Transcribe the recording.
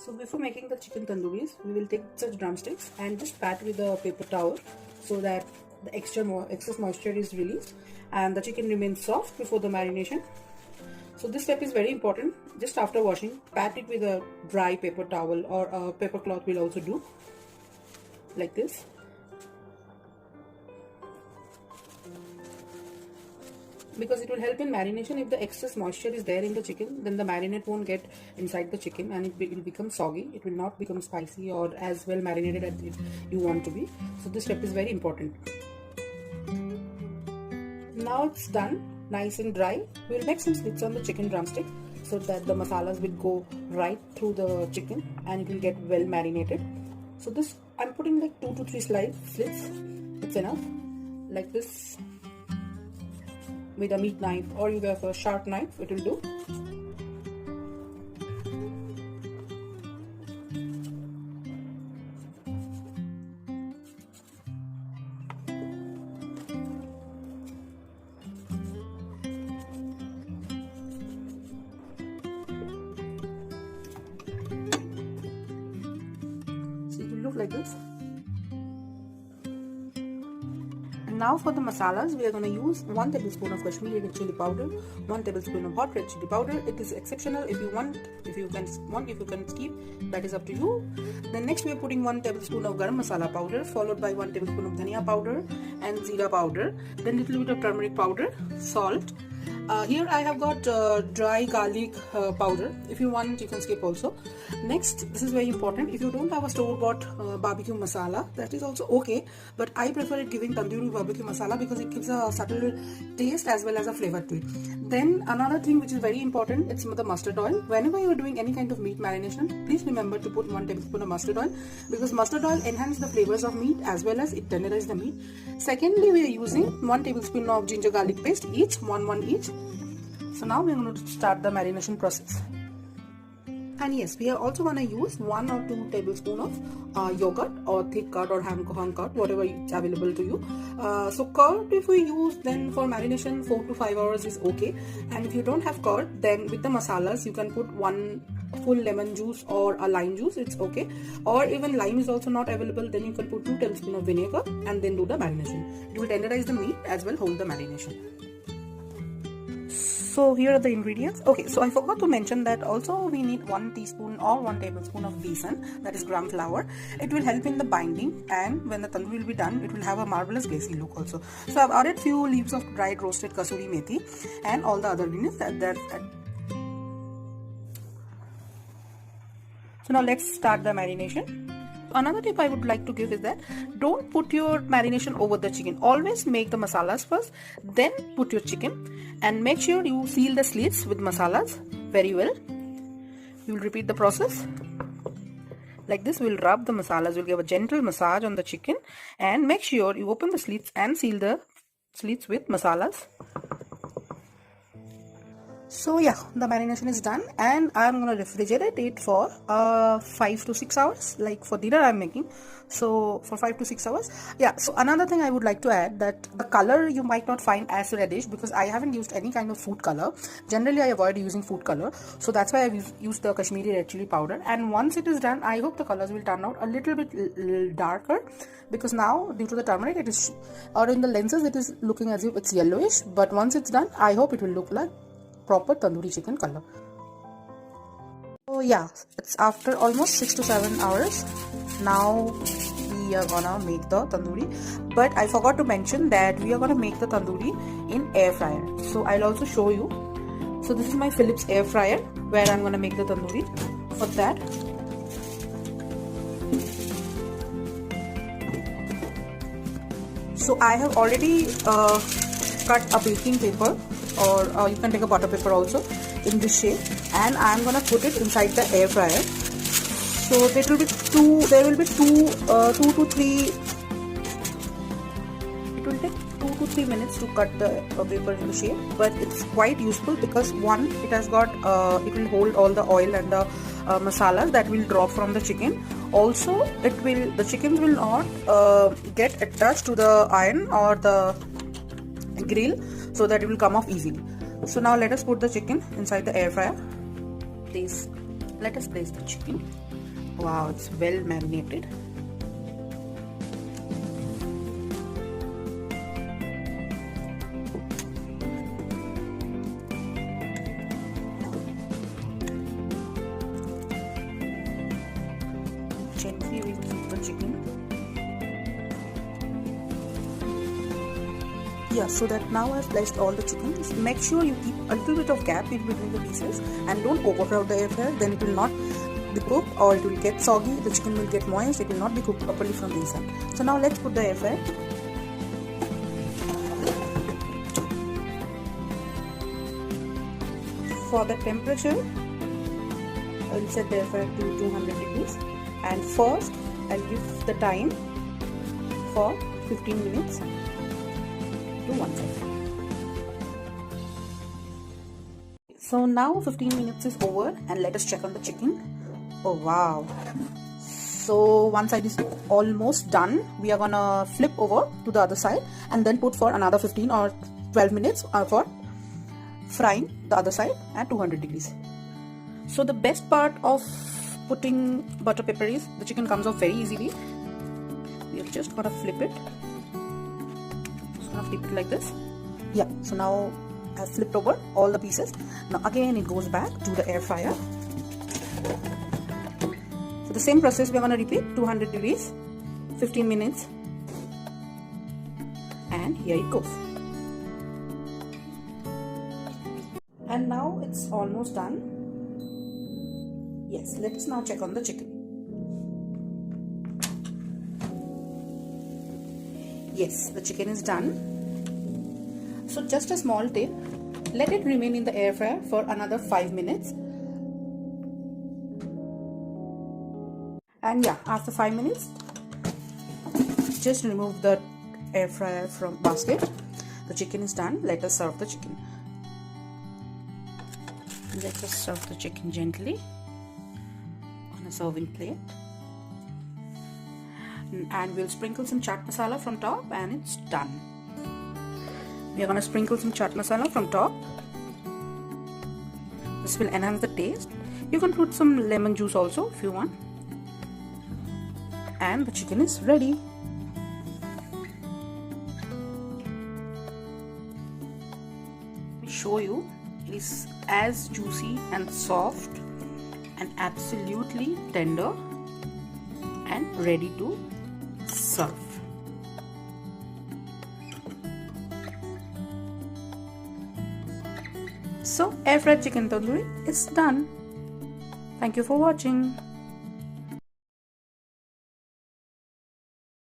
So before making the chicken tandooris, we will take such drumsticks and just pat with a paper towel so that the excess moisture is released and the chicken remains soft before the marination. So this step is very important. Just after washing, pat it with a dry paper towel or a paper cloth will also do, like this. Because it will help in marination. If the excess moisture is there in the chicken, then the marinade won't get inside the chicken and it will become soggy. It will not become spicy or as well marinated as you want to be. So this step is very important. Now it's done, nice and dry. We will make some slits on the chicken drumstick so that the masalas will go right through the chicken and it will get well marinated. So this, I'm putting like 2 to 3 slits. It's enough, like this. With a meat knife, or you have a sharp knife, it will do. So it will look like this. Now for the masalas, we are going to use 1 tablespoon of Kashmiri red chili powder, 1 tablespoon of hot red chili powder. It is exceptional. If you can skip, that is up to you. Then next we are putting 1 tablespoon of garam masala powder, followed by 1 tablespoon of dhania powder and jeera powder. Then little bit of turmeric powder, salt. Here I have got dry garlic powder. If you want, you can skip also. Next, this is very important. If you don't have a store-bought barbecue masala, that is also okay. But I prefer it giving tandoori barbecue masala because it gives a subtle taste as well as a flavor to it. Then another thing which is very important, it's the mustard oil. Whenever you are doing any kind of meat marination, please remember to put 1 tablespoon of mustard oil because mustard oil enhances the flavors of meat as well as it tenderizes the meat. Secondly, we are using 1 tablespoon of ginger garlic paste each, 1 each. So now we are going to start the marination process. And yes, we are also going to use 1 or 2 tablespoons of yogurt or thick curd or hung curd, whatever is available to you. So curd, if we use, then for marination 4 to 5 hours is okay. And if you don't have curd, then with the masalas you can put 1 full lemon juice or a lime juice, it's okay. Or even lime is also not available, then you can put 2 tablespoons of vinegar and then do the marination. It will tenderize the meat as well hold the marination. So here are the ingredients. Okay, so I forgot to mention that also we need 1 teaspoon or 1 tablespoon of besan, that is gram flour. It will help in the binding, and when the tandoori will be done, it will have a marvelous glassy look also. So I've added few leaves of dried roasted kasuri methi and all the other ingredients So now let's start the marination. Another tip I would like to give is that don't put your marination over the chicken. Always make the masalas first, then put your chicken, and make sure you seal the slits with masalas very well. You will repeat the process. Like this, we'll rub the masalas, we'll give a gentle massage on the chicken, and make sure you open the slits and seal the slits with masalas. So yeah, the marination is done and I'm gonna refrigerate it for 5 to 6 hours. Like for dinner I'm making, so for 5 to 6 hours. Yeah, so another thing I would like to add, that the color you might not find as reddish because I haven't used any kind of food color. Generally I avoid using food color, so that's why I've used the Kashmiri red chili powder. And once it is done, I hope the colors will turn out a little bit darker, because now due to the turmeric it is, or in the lenses it is looking as if it's yellowish, but once it's done I hope it will look like proper tandoori chicken color. So yeah, it's after almost 6 to 7 hours. Now we are gonna make the tandoori, but I forgot to mention that we are gonna make the tandoori in air fryer. So I'll also show you. So this is my Philips air fryer where I'm gonna make the tandoori. For that, so I have already cut a baking paper, or you can take a butter paper also in this shape, and I'm gonna put it inside the air fryer. So there will be two to three. It will take 2 to 3 minutes to cut the paper into shape, but it's quite useful because one, it has got it will hold all the oil and the masalas that will drop from the chicken. Also, the chicken will not get attached to the iron or the grill, so that it will come off easily. So now let us put the chicken inside the air fryer. Let us place the chicken. Wow, it's well marinated. Gently we keep the chicken. Yeah, so that now I've placed all the chickens. Make sure you keep a little bit of gap in between the pieces and don't overcrowd the air fryer, then it will not be cooked or it will get soggy, the chicken will get moist, it will not be cooked properly from the inside. So now let's put the air fryer. For the temperature, I'll set the air fryer to 200 degrees and first I'll give the time for 15 minutes to one side. So now 15 minutes is over and let us check on the chicken. Oh wow, so one side is almost done. We are gonna flip over to the other side and then put for another 15 or 12 minutes for frying the other side at 200 degrees. So the best part of putting butter pepper is the chicken comes off very easily. We are just gonna flip it. Just gonna flip it like this. Yeah, so now I've flipped over all the pieces. Now again it goes back to the air fryer. So the same process we're gonna repeat, 200 degrees, 15 minutes, and here it goes. And now it's almost done. Yes, let us now check on the chicken. Yes, the chicken is done. So just a small tip, let it remain in the air fryer for another 5 minutes. And yeah, after 5 minutes, just remove the air fryer from basket. The chicken is done. Let us serve the chicken. Let us serve the chicken gently on a serving plate. And we'll sprinkle some chaat masala from top and it's done. We are going to sprinkle some chaat masala from top. This will enhance the taste. You can put some lemon juice also if you want. And the chicken is ready. Let me show you. It is as juicy and soft and absolutely tender and ready to serve. So air fried chicken tandoori is done. Thank you for watching.